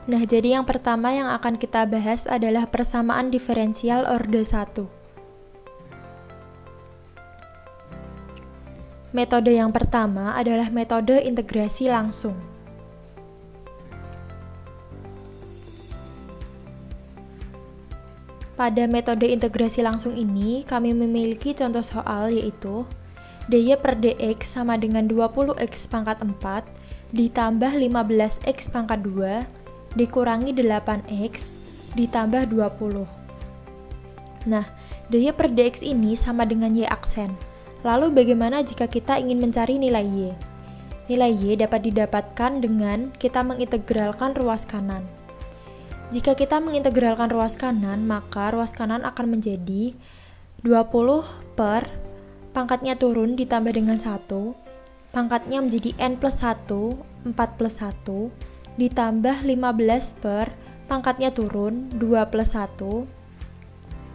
Nah, jadi yang pertama yang akan kita bahas adalah persamaan diferensial orde 1. Metode yang pertama adalah metode integrasi langsung. Pada metode integrasi langsung ini, kami memiliki contoh soal yaitu dy per dx sama dengan 20x pangkat 4 ditambah 15x pangkat 2 dikurangi 8x ditambah 20. Nah, dy per dx ini sama dengan y aksen. Lalu bagaimana jika kita ingin mencari nilai y? Nilai y dapat didapatkan dengan kita mengintegralkan ruas kanan. Jika kita mengintegralkan ruas kanan, maka ruas kanan akan menjadi 20 per pangkatnya turun ditambah dengan 1, pangkatnya menjadi n plus 1, 4 plus 1, ditambah 15 per pangkatnya turun 2 plus 1,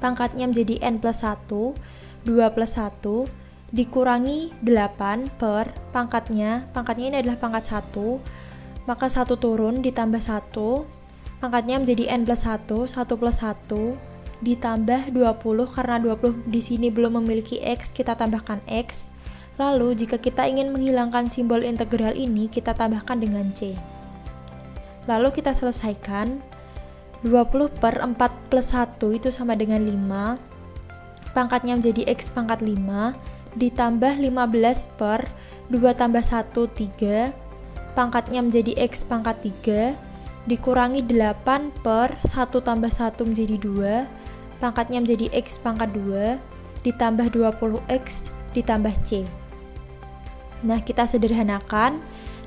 pangkatnya menjadi n plus 1, 2 plus 1, dikurangi 8 per pangkatnya ini adalah pangkat 1, maka 1 turun ditambah 1, pangkatnya menjadi n plus 1, 1 plus 1, ditambah 20, karena 20 di sini belum memiliki x, kita tambahkan x. Lalu jika kita ingin menghilangkan simbol integral ini, kita tambahkan dengan c. Lalu kita selesaikan. 20 per 4 plus 1 itu sama dengan 5, pangkatnya menjadi x pangkat 5, ditambah 15 per 2 tambah 1, 3, pangkatnya menjadi x pangkat 3, dikurangi 8 per 1 tambah 1 menjadi 2, pangkatnya menjadi x pangkat 2, ditambah 20x, ditambah c. Nah, kita sederhanakan.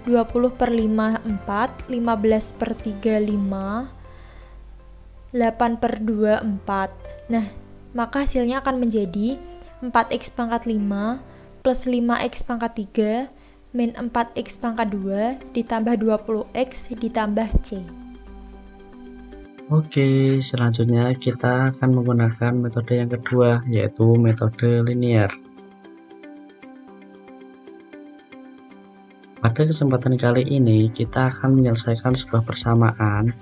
20 per 5, 4, 15 per 3, 5, 8 per 2, 4. Nah, maka hasilnya akan menjadi 4x pangkat 5 plus 5x pangkat 3 min 4x pangkat 2 ditambah 20x ditambah c. Oke, selanjutnya kita akan menggunakan metode yang kedua, yaitu metode linear. Pada kesempatan kali ini, kita akan menyelesaikan sebuah persamaan,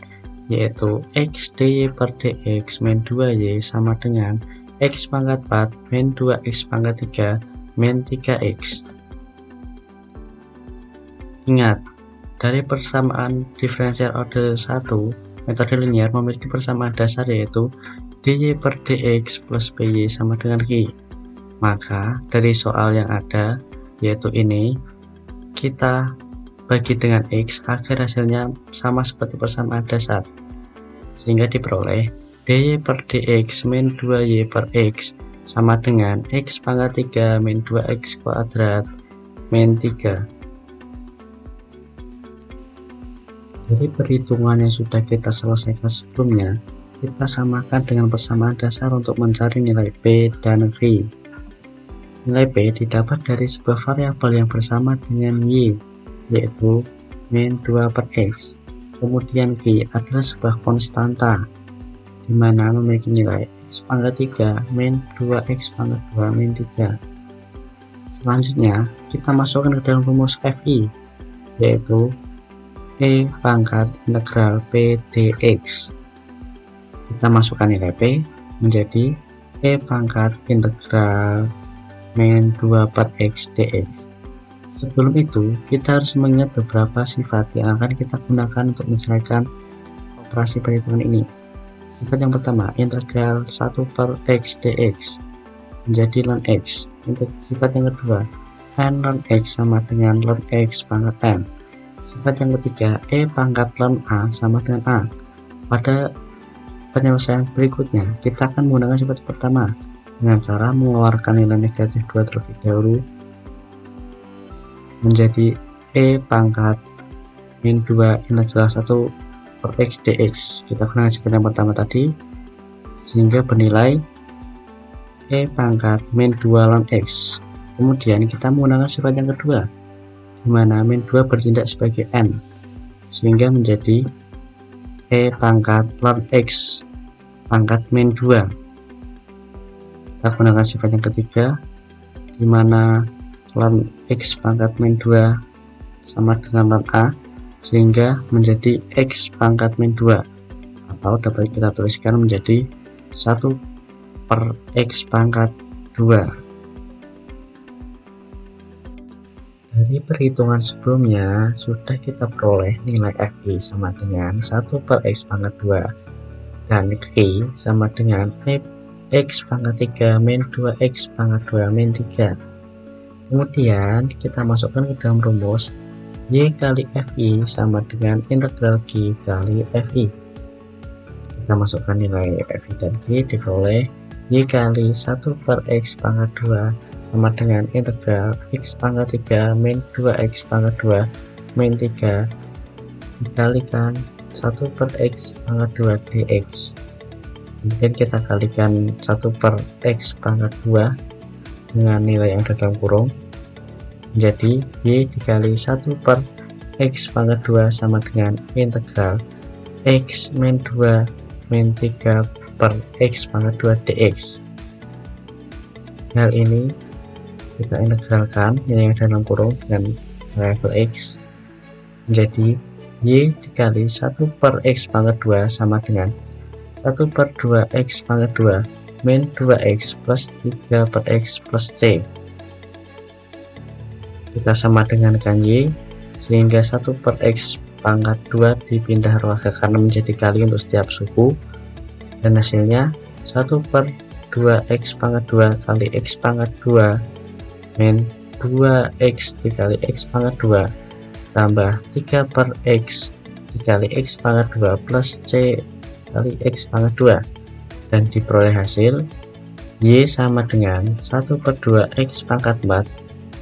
yaitu x dy per dx min 2y sama dengan x pangkat 4 min 2x pangkat 3 min 3x. Ingat, dari persamaan diferensial orde 1, metode linear memiliki persamaan dasar yaitu dy per dx plus by sama dengan q. Maka dari soal yang ada, yaitu ini, kita bagi dengan x agar hasilnya sama seperti persamaan dasar, sehingga diperoleh dy per dx min 2y per x sama dengan x pangkat 3 min 2x kuadrat min 3. Dari perhitungan yang sudah kita selesaikan sebelumnya, kita samakan dengan persamaan dasar untuk mencari nilai p dan q. Nilai p didapat dari sebuah variabel yang bersama dengan y, yaitu min 2 per x. Kemudian q adalah sebuah konstanta, di mana memiliki nilai x pangkat 3 min 2x pangkat 2 min 3. Selanjutnya, kita masukkan ke dalam rumus fi, yaitu e pangkat integral p dx. Kita masukkan nilai p menjadi e pangkat integral min 2 per x dx. Sebelum itu, kita harus mengingat beberapa sifat yang akan kita gunakan untuk menyelesaikan operasi perhitungan ini. Sifat yang pertama, integral 1 per x dx menjadi ln x. Sifat yang kedua, n ln x sama dengan ln x pangkat n. Sifat yang ketiga, e pangkat ln a sama dengan a. Pada penyelesaian berikutnya, kita akan menggunakan sifat pertama dengan cara mengeluarkan nilai negatif 2 terlebih dahulu menjadi e pangkat min 2 integral 1 per x dx. Kita gunakan sifat yang pertama tadi sehingga bernilai e pangkat min 2 ln x. Kemudian kita menggunakan sifat yang kedua, di mana min 2 bertindak sebagai n, sehingga menjadi e pangkat ln x pangkat min 2. Kita gunakan sifat yang ketiga, di mana ln x pangkat min 2 sama dengan ln a, sehingga menjadi X pangkat min 2, atau dapat kita tuliskan menjadi 1 per X pangkat 2. Dari perhitungan sebelumnya sudah kita peroleh nilai FI sama dengan 1 per X pangkat 2 dan Q sama dengan X pangkat 3 min 2X pangkat 2 min 3. Kemudian kita masukkan ke dalam rumus Y kali FI sama dengan integral Q kali FI. Kita masukkan nilai FI dan Q diperoleh Y kali 1 per X pangkat 2 sama dengan integral X pangkat 3 min 2X pangkat 2 min 3 dikalikan 1 per X pangkat 2 dx. Kemudian kita kalikan 1 per X pangkat 2 dengan nilai yang ada dalam kurung, jadi Y dikali 1 per X pangkat 2 sama dengan integral X min 2 min 3 per X pangkat 2 dx. Hal ini kita integralkan nilai yang ada dalam kurung dengan variabel X, menjadi Y dikali 1 per X pangkat 2 sama dengan 1 per 2X pangkat 2 min 2X plus 3 per X plus C. Kita sama dengankan Y, sehingga 1 per X pangkat 2 dipindah ruagakan menjadi kali untuk setiap suku, dan hasilnya 1 per 2X pangkat 2 kali X pangkat 2 min 2X dikali X pangkat 2 tambah 3 per X dikali X pangkat 2 plus C kali X pangkat 2, dan diperoleh hasil Y sama dengan 1 per 2X pangkat 4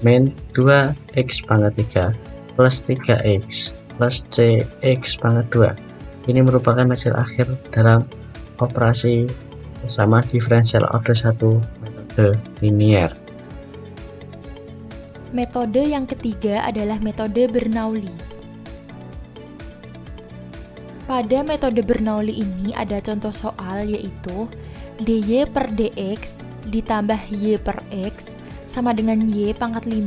min 2X pangkat 3 plus 3X plus C X pangkat 2. Ini merupakan hasil akhir dalam operasi bersama diferensial order 1 metode linear. Metode yang ketiga adalah metode Bernoulli. Pada metode Bernoulli ini ada contoh soal, yaitu dy per dx ditambah y per x sama dengan y pangkat 5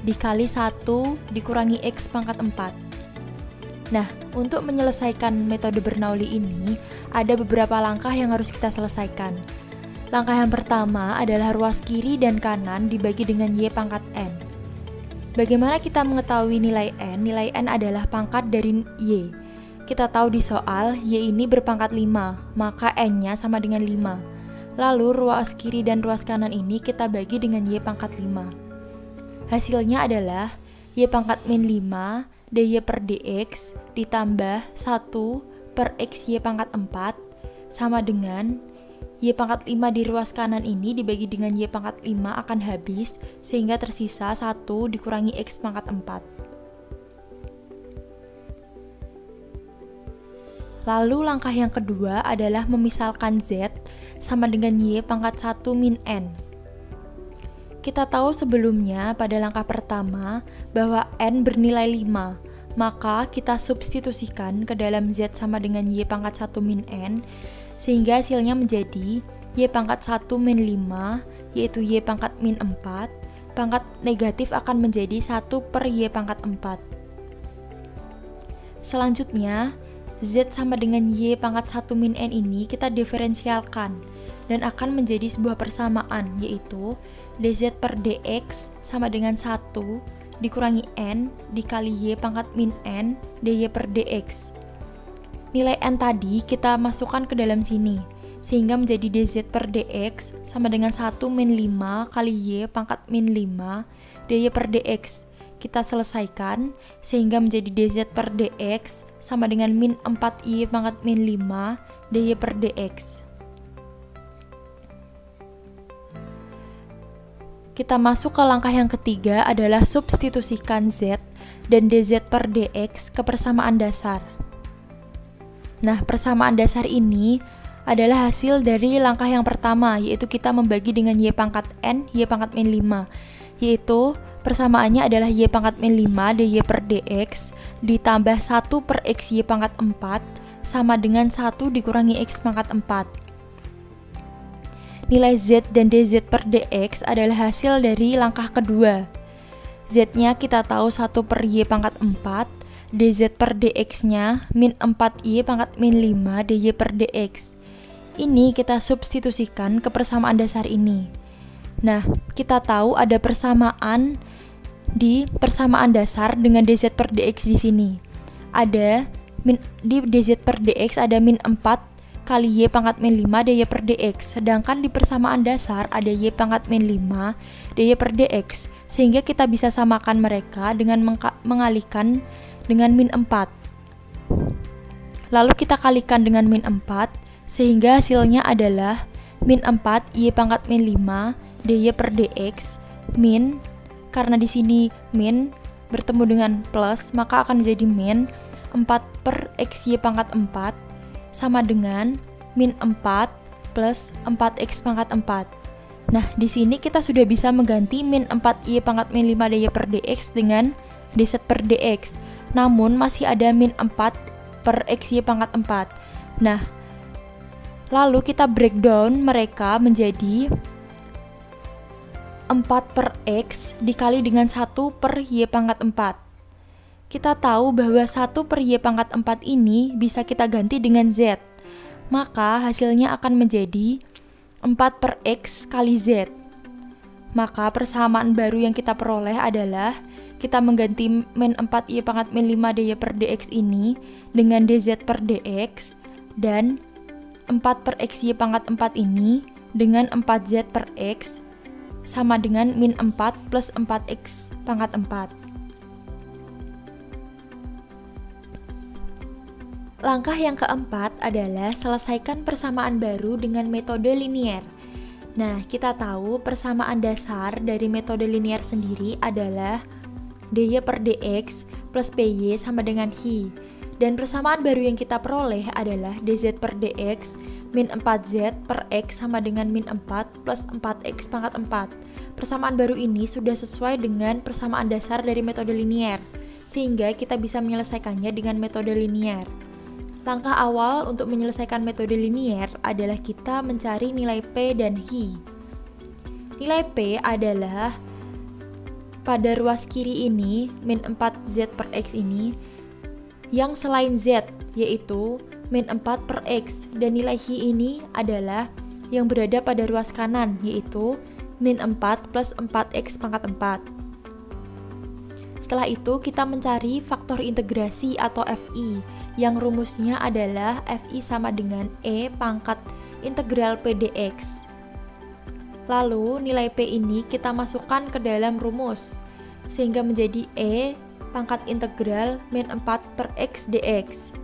dikali 1 dikurangi x pangkat 4. Nah, untuk menyelesaikan metode Bernoulli ini ada beberapa langkah yang harus kita selesaikan. Langkah yang pertama adalah ruas kiri dan kanan dibagi dengan y pangkat n. Bagaimana kita mengetahui nilai n? Nilai n adalah pangkat dari y. Kita tahu di soal y ini berpangkat 5, maka n-nya sama dengan 5. Lalu ruas kiri dan ruas kanan ini kita bagi dengan y pangkat 5. Hasilnya adalah y pangkat min 5 dy per dx ditambah 1 per x y pangkat 4 sama dengan y pangkat 5 di ruas kanan ini dibagi dengan y pangkat 5 akan habis, sehingga tersisa 1 dikurangi x pangkat 4. Lalu langkah yang kedua adalah memisalkan z sama dengan y pangkat 1 min n. Kita tahu sebelumnya pada langkah pertama bahwa n bernilai 5, maka kita substitusikan ke dalam z sama dengan y pangkat 1 min n, sehingga hasilnya menjadi y pangkat 1 min 5, yaitu y pangkat min 4, pangkat negatif akan menjadi 1 per y pangkat 4. Selanjutnya, z sama dengan y pangkat 1 min n ini kita diferensialkan, dan akan menjadi sebuah persamaan, yaitu dz per dx sama dengan 1 dikurangi n dikali y pangkat min n dy per dx. Nilai n tadi kita masukkan ke dalam sini, sehingga menjadi dz per dx sama dengan 1 min 5 kali y pangkat min 5 dy per dx. Kita selesaikan, sehingga menjadi dz per dx sama dengan min 4y pangkat min 5 dy per dx. Kita masuk ke langkah yang ketiga adalah substitusikan z dan dz per dx ke persamaan dasar. Nah, persamaan dasar ini adalah hasil dari langkah yang pertama, yaitu kita membagi dengan y pangkat n, y pangkat min 5, yaitu persamaannya adalah y pangkat min 5 dy per dx ditambah 1 per x y pangkat 4 sama dengan 1 dikurangi x pangkat 4. Nilai z dan dz per dx adalah hasil dari langkah kedua. Z-nya kita tahu 1 per y pangkat 4, dz per dx-nya min 4y pangkat min 5 dy per dx. Ini kita substitusikan ke persamaan dasar ini. Nah, kita tahu ada persamaan di persamaan dasar dengan dz per dx di sini. Ada di dz per dx ada min 4 kali y pangkat min 5 dy per dx. Sedangkan di persamaan dasar ada y pangkat min 5 dy per dx. Sehingga kita bisa samakan mereka dengan mengalihkan dengan min 4. Lalu kita kalikan dengan min 4, sehingga hasilnya adalah min 4 y pangkat min 5 dy per dx min, karena di sini min bertemu dengan plus, maka akan menjadi min 4 per x y pangkat 4 sama dengan min 4 plus 4x pangkat 4. Nah, di sini kita sudah bisa mengganti min 4y pangkat min 5 dy per dx dengan dz per dx. Namun masih ada min 4 per xy pangkat 4. Nah, lalu kita breakdown mereka menjadi 4 per x dikali dengan 1 per y pangkat 4. Kita tahu bahwa 1 per y pangkat 4 ini bisa kita ganti dengan z. Maka hasilnya akan menjadi 4 per x kali z. Maka persamaan baru yang kita peroleh adalah kita mengganti min 4y pangkat min 5 dy per dx ini dengan dz per dx, dan 4 per xy pangkat 4 ini dengan 4z per x sama dengan min 4 plus 4x pangkat 4. Langkah yang keempat adalah selesaikan persamaan baru dengan metode linier. Nah, kita tahu persamaan dasar dari metode linier sendiri adalah dy per dx plus py sama dengan hi. Dan persamaan baru yang kita peroleh adalah dz per dx min 4z per x sama dengan min 4 plus 4x pangkat 4. Persamaan baru ini sudah sesuai dengan persamaan dasar dari metode linier, sehingga kita bisa menyelesaikannya dengan metode linier. Langkah awal untuk menyelesaikan metode linier adalah kita mencari nilai p dan hi. Nilai p adalah pada ruas kiri ini, min 4z per x ini, yang selain z, yaitu min 4 per x, dan nilai hi ini adalah yang berada pada ruas kanan, yaitu min 4 plus 4x pangkat 4. Setelah itu, kita mencari faktor integrasi atau fi, yang rumusnya adalah fi sama dengan e pangkat integral p dx. Lalu, nilai p ini kita masukkan ke dalam rumus, sehingga menjadi e pangkat integral min 4 per x dx.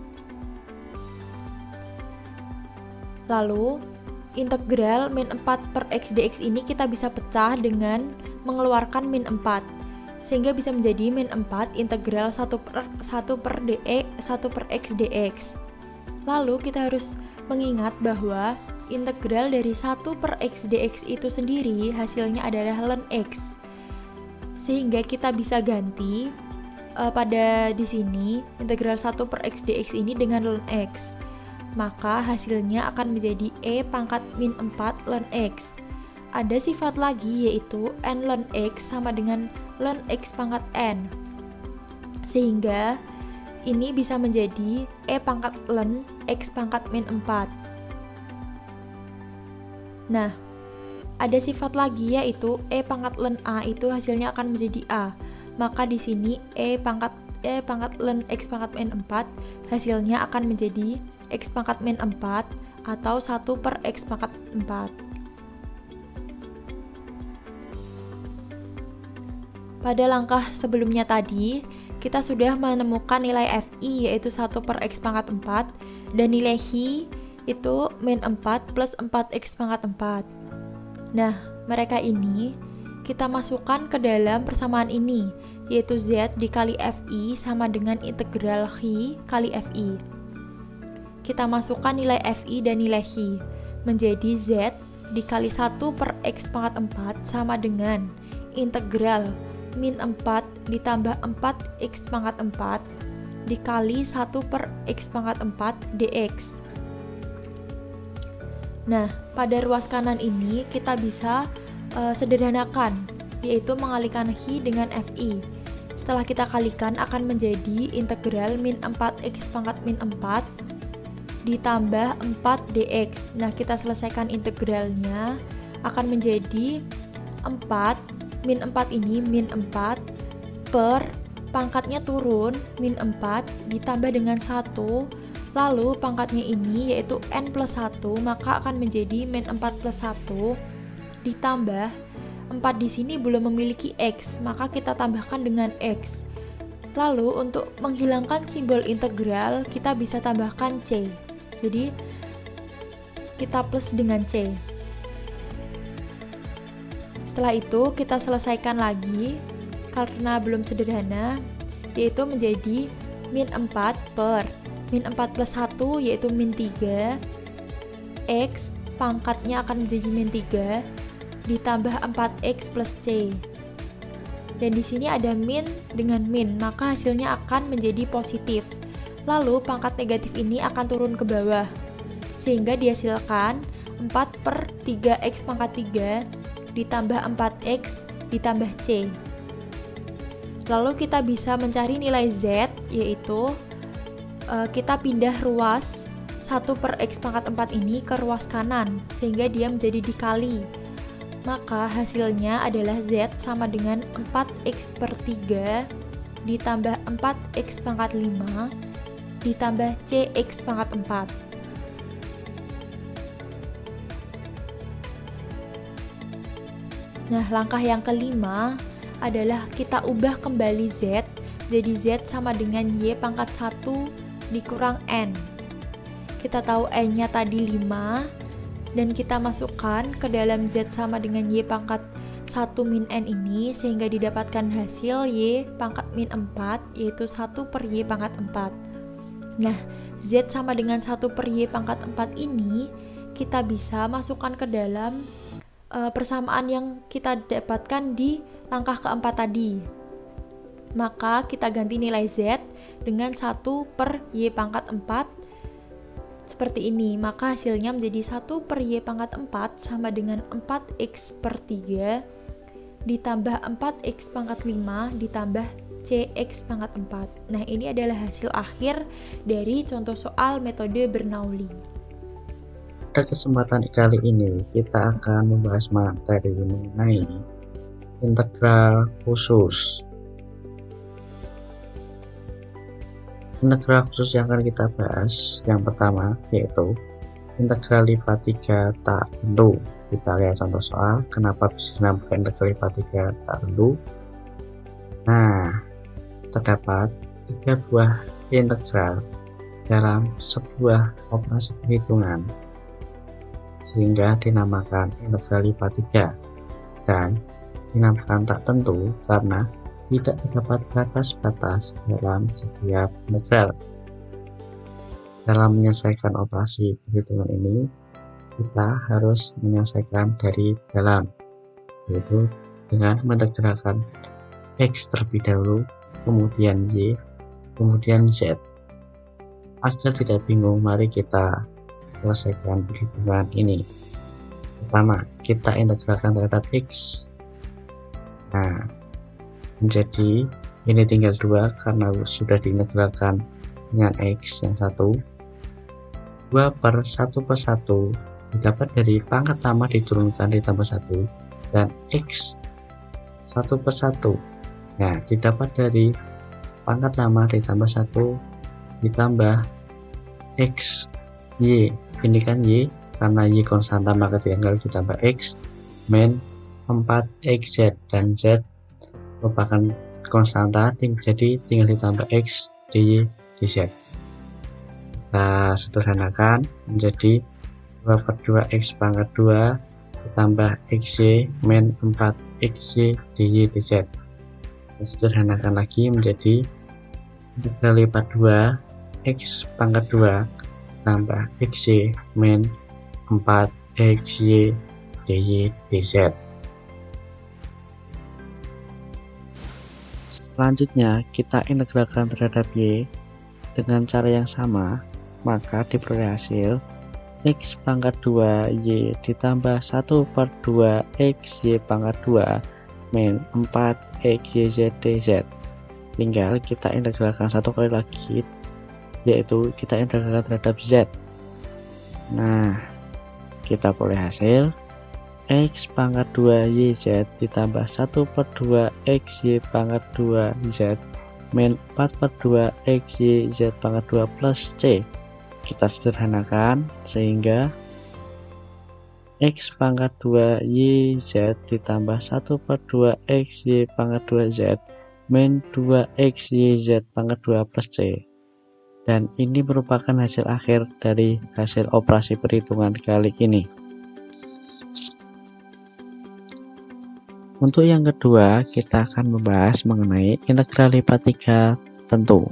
Lalu, integral min 4 per x dx ini kita bisa pecah dengan mengeluarkan min 4, sehingga bisa menjadi min 4 integral 1 per x dx. Lalu, kita harus mengingat bahwa integral dari 1 per x dx itu sendiri hasilnya adalah ln x, sehingga kita bisa ganti pada di sini integral 1 per x dx ini dengan ln x, maka hasilnya akan menjadi e pangkat min 4 ln x. Ada sifat lagi, yaitu n ln x sama dengan ln x pangkat n, sehingga ini bisa menjadi e pangkat ln x pangkat min 4. Nah, ada sifat lagi, yaitu e pangkat ln a itu hasilnya akan menjadi a. Maka di sini e pangkat ln x pangkat min 4 hasilnya akan menjadi x pangkat min 4 atau 1 per x pangkat 4. Pada langkah sebelumnya tadi, kita sudah menemukan nilai fi, yaitu 1 per x pangkat 4, dan nilai hi itu min 4 plus 4x pangkat 4. Nah, mereka ini kita masukkan ke dalam persamaan ini, yaitu z dikali fi sama dengan integral hi kali fi. Kita masukkan nilai fi dan nilai hi menjadi z dikali 1 per x pangkat 4 sama dengan integral min 4 ditambah 4x pangkat 4 dikali 1 per x pangkat 4 dx. Nah, pada ruas kanan ini kita bisa sederhanakan, yaitu mengalihkan hi dengan fi. setelah kita kalikan akan menjadi integral min 4x pangkat min 4 ditambah 4 dx. Nah, kita selesaikan integralnya akan menjadi 4 min 4 ini min 4 per pangkatnya turun min 4 ditambah dengan 1, lalu pangkatnya ini yaitu n plus 1, maka akan menjadi min 4 plus 1 ditambah 4 di sini belum memiliki x, maka kita tambahkan dengan x. Lalu untuk menghilangkan simbol integral kita bisa tambahkan c. Jadi kita plus dengan c. Setelah itu kita selesaikan lagi karena belum sederhana, yaitu menjadi min 4 per min 4 plus 1 yaitu min 3, x pangkatnya akan menjadi min 3 ditambah 4x plus c. Dan di sini ada min dengan min, maka hasilnya akan menjadi positif. Lalu pangkat negatif ini akan turun ke bawah, sehingga dihasilkan 4 per 3x pangkat 3 ditambah 4x ditambah c. Lalu kita bisa mencari nilai z, yaitu kita pindah ruas 1 per x pangkat 4 ini ke ruas kanan, sehingga dia menjadi dikali. Maka hasilnya adalah z sama dengan 4x per 3 ditambah 4x pangkat 5 ditambah cx pangkat 4. Nah, langkah yang kelima adalah kita ubah kembali z, jadi z sama dengan y pangkat 1 dikurang n. Kita tahu n-nya tadi 5, dan kita masukkan ke dalam z sama dengan y pangkat 1 min n ini, sehingga didapatkan hasil y pangkat min 4, yaitu 1 per y pangkat 4. Nah, z sama dengan 1 per y pangkat 4 ini kita bisa masukkan ke dalam persamaan yang kita dapatkan di langkah keempat tadi. Maka kita ganti nilai z dengan 1 per y pangkat 4 seperti ini. Maka hasilnya menjadi 1 per y pangkat 4 sama dengan 4x per 3 ditambah 4x pangkat 5 ditambah cx pangkat 4. Nah, ini adalah hasil akhir dari contoh soal metode Bernoulli. Pada kesempatan kali ini kita akan membahas materi mengenai integral khusus. Integral khusus yang akan kita bahas yang pertama yaitu integral lipat 3 tak tentu. Kita lihat contoh soal kenapa bisa dinamakan integral lipat 3 tak tentu. Nah, terdapat 3 buah integral dalam sebuah operasi perhitungan, sehingga dinamakan integral lipat 3 dan dinamakan tak tentu karena tidak terdapat batas-batas dalam setiap integral. Dalam menyelesaikan operasi perhitungan ini, kita harus menyelesaikan dari dalam, yaitu dengan mengintegralkan x terlebih dahulu, kemudian y, kemudian z. Agar tidak bingung, mari kita selesaikan perhitungan ini. Pertama, kita integralkan terhadap x. Nah, menjadi ini tinggal 2 karena sudah diintegralkan dengan x yang 1. 2 per 1 per 1 didapat dari pangkat lama diturunkan ditambah 1, dan x 1 per 1 nah didapat dari pangkat lama ditambah 1 ditambah x y. Ini kan y, karena y konstanta maka tinggal ditambah x min 4xz, dan z merupakan konstanta, jadi tinggal ditambah x dy dz. Kita sederhanakan menjadi 2 per 2x pangkat 2 ditambah xy min 4xy dy dz. Kita sederhanakan lagi menjadi integral lipat 2 x pangkat 2 tambah xy min 4xy dy dz. Selanjutnya kita integralkan terhadap y dengan cara yang sama, maka diperoleh hasil x pangkat 2 y ditambah 1 per 2 xy pangkat 2 min 4 xyz dz. tinggal kita integralkan satu kali lagi, yaitu kita integralkan terhadap Z. Nah, kita peroleh hasil X pangkat 2YZ ditambah 1/2 XY pangkat 2Z min 4/2 XYZ pangkat 2 plus C. Kita sederhanakan sehingga X pangkat 2YZ ditambah 1/2 XY pangkat 2Z min 2 XYZ pangkat 2 plus C. Dan ini merupakan hasil akhir dari hasil operasi perhitungan kali ini. Untuk yang kedua, kita akan membahas mengenai integral lipat 3 tentu.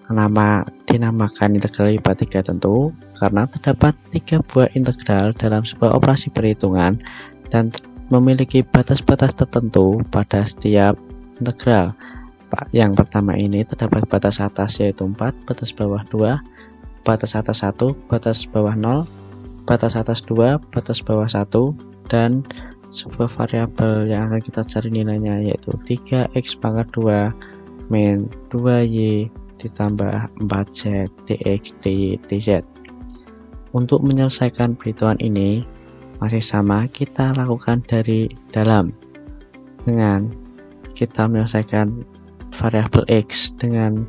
Kenapa dinamakan integral lipat 3 tentu? Karena terdapat 3 buah integral dalam sebuah operasi perhitungan dan memiliki batas-batas tertentu pada setiap integral. Yang pertama ini terdapat batas atas yaitu 4, batas bawah 2, batas atas 1, batas bawah 0, batas atas 2, batas bawah 1, dan sebuah variabel yang akan kita cari nilainya yaitu 3x pangkat 2 min 2y ditambah 4z dx dy dz. Untuk menyelesaikan perhitungan ini masih sama, kita lakukan dari dalam dengan kita menyelesaikan variabel x dengan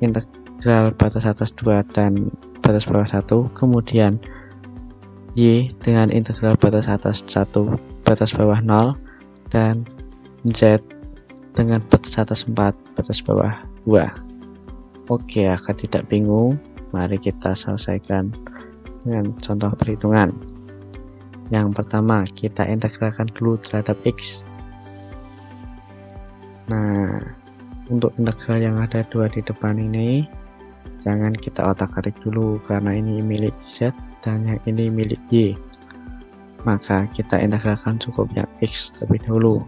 integral batas atas 2 dan batas bawah 1, kemudian y dengan integral batas atas 1, batas bawah 0, dan z dengan batas atas 4, batas bawah 2. Oke, agar tidak bingung, mari kita selesaikan dengan contoh perhitungan. Yang pertama, kita integralkan dulu terhadap x. Nah, untuk integral yang ada 2 di depan ini jangan kita otak-atik dulu karena ini milik z dan yang ini milik y, maka kita integralkan cukup yang x terlebih dahulu.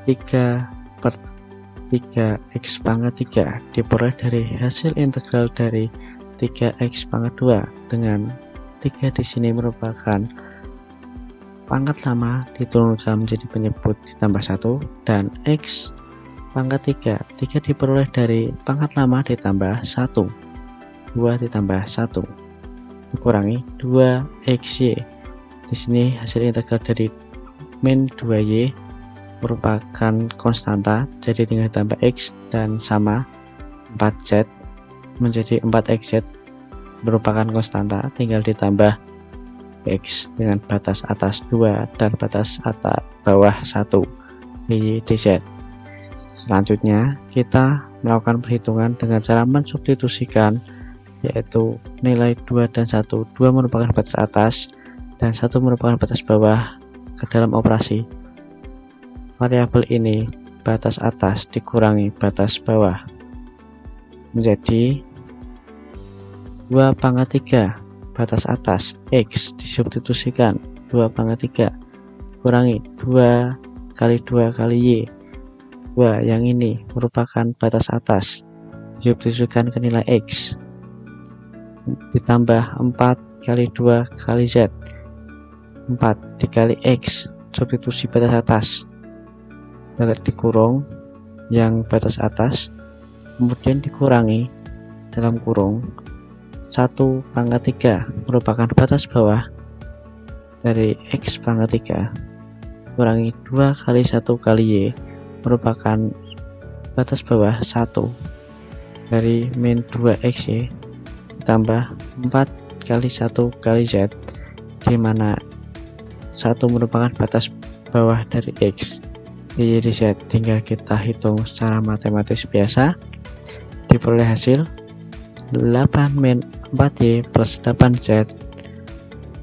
3/3 x pangkat 3 diperoleh dari hasil integral dari 3x pangkat 2, dengan 3 di sini merupakan pangkat lama diturunkan menjadi penyebut ditambah 1, dan x pangkat 3 diperoleh dari pangkat lama ditambah 1, 2 ditambah 1 dikurangi 2xy. Di sini hasil integral dari min 2y merupakan konstanta, jadi tinggal tambah x dan sama 4z menjadi 4xz merupakan konstanta, tinggal ditambah x dengan batas atas 2 dan batas atas bawah 1 dy dz. Selanjutnya kita melakukan perhitungan dengan cara mensubstitusikan, yaitu nilai 2 dan 1. 2 merupakan batas atas dan 1 merupakan batas bawah ke dalam operasi. Variabel ini batas atas dikurangi batas bawah menjadi 2 pangkat 3 batas atas x disubstitusikan 2 pangkat 3 kurangi 2 kali 2 kali y. 2 yang ini merupakan batas atas disubstitusikan ke nilai x ditambah 4 kali 2 kali z, 4 dikali x substitusi batas atas dikurung yang batas atas, kemudian dikurangi dalam kurung 1 pangkat 3 merupakan batas bawah dari x pangkat 3 kurangi 2 kali 1 kali y merupakan batas bawah 1 dari min 2xy ditambah 4 kali 1 kali z, di mana 1 merupakan batas bawah dari x y dz. Tinggal kita hitung secara matematis biasa, diperoleh hasil 8 min 4y plus 8z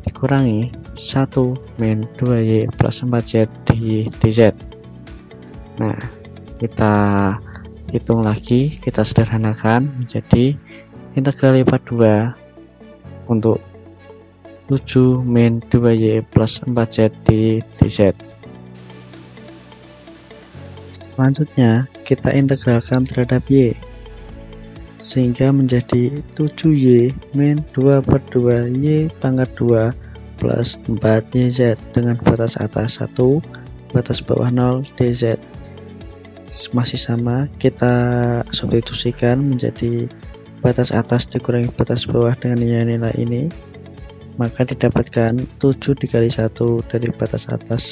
dikurangi 1 min 2y plus 4z dy dz. Nah, kita hitung lagi, kita sederhanakan menjadi integral lipat 2 untuk 7 min 2y plus 4z dy dz. Selanjutnya kita integralkan terhadap y sehingga menjadi 7y min 2/2y pangkat 2 plus 4yz dengan batas atas 1, batas bawah 0 dz. masih sama, kita substitusikan menjadi batas atas dikurangi batas bawah dengan nilai-nilai ini, maka didapatkan 7 dikali 1 dari batas atas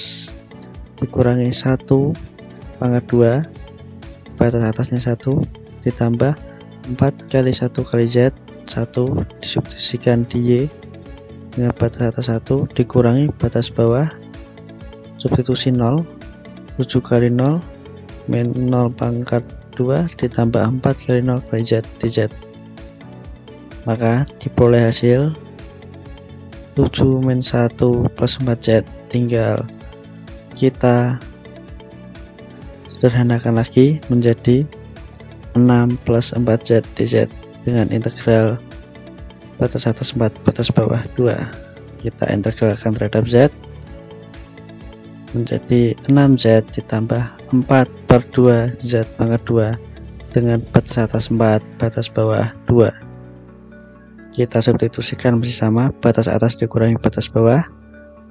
dikurangi 1 pangkat 2, batas atasnya 1, ditambah 4 kali 1 kali Z, 1 disubstitusikan di Y dengan batas atas 1 dikurangi batas bawah, substitusi 0, 7 kali 0 min 0 pangkat 2 ditambah 4 kali 0 kali Z di Z, maka diperoleh hasil 7 min 1 plus 4Z. Tinggal kita sederhanakan lagi menjadi 6 plus 4Z dz dengan integral batas atas 4 batas bawah 2. Kita integralkan terhadap Z menjadi 6Z ditambah 4 per 2 Z pangkat 2 dengan batas atas 4 batas bawah 2. Kita substitusikan masih sama, batas atas dikurangi batas bawah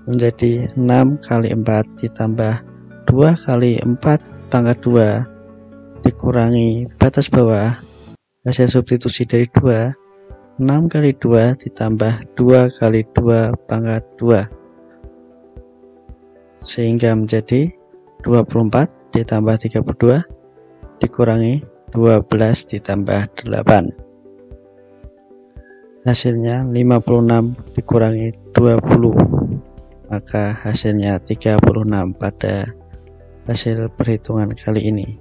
menjadi 6 kali 4 ditambah 2 kali 4 pangkat 2 dikurangi batas bawah, hasil substitusi dari 2, 6 kali 2 ditambah 2 kali 2 pangkat 2 sehingga menjadi 24 ditambah 32 dikurangi 12 ditambah 8, hasilnya 56 dikurangi 20, maka hasilnya 36 pada hasil perhitungan kali ini.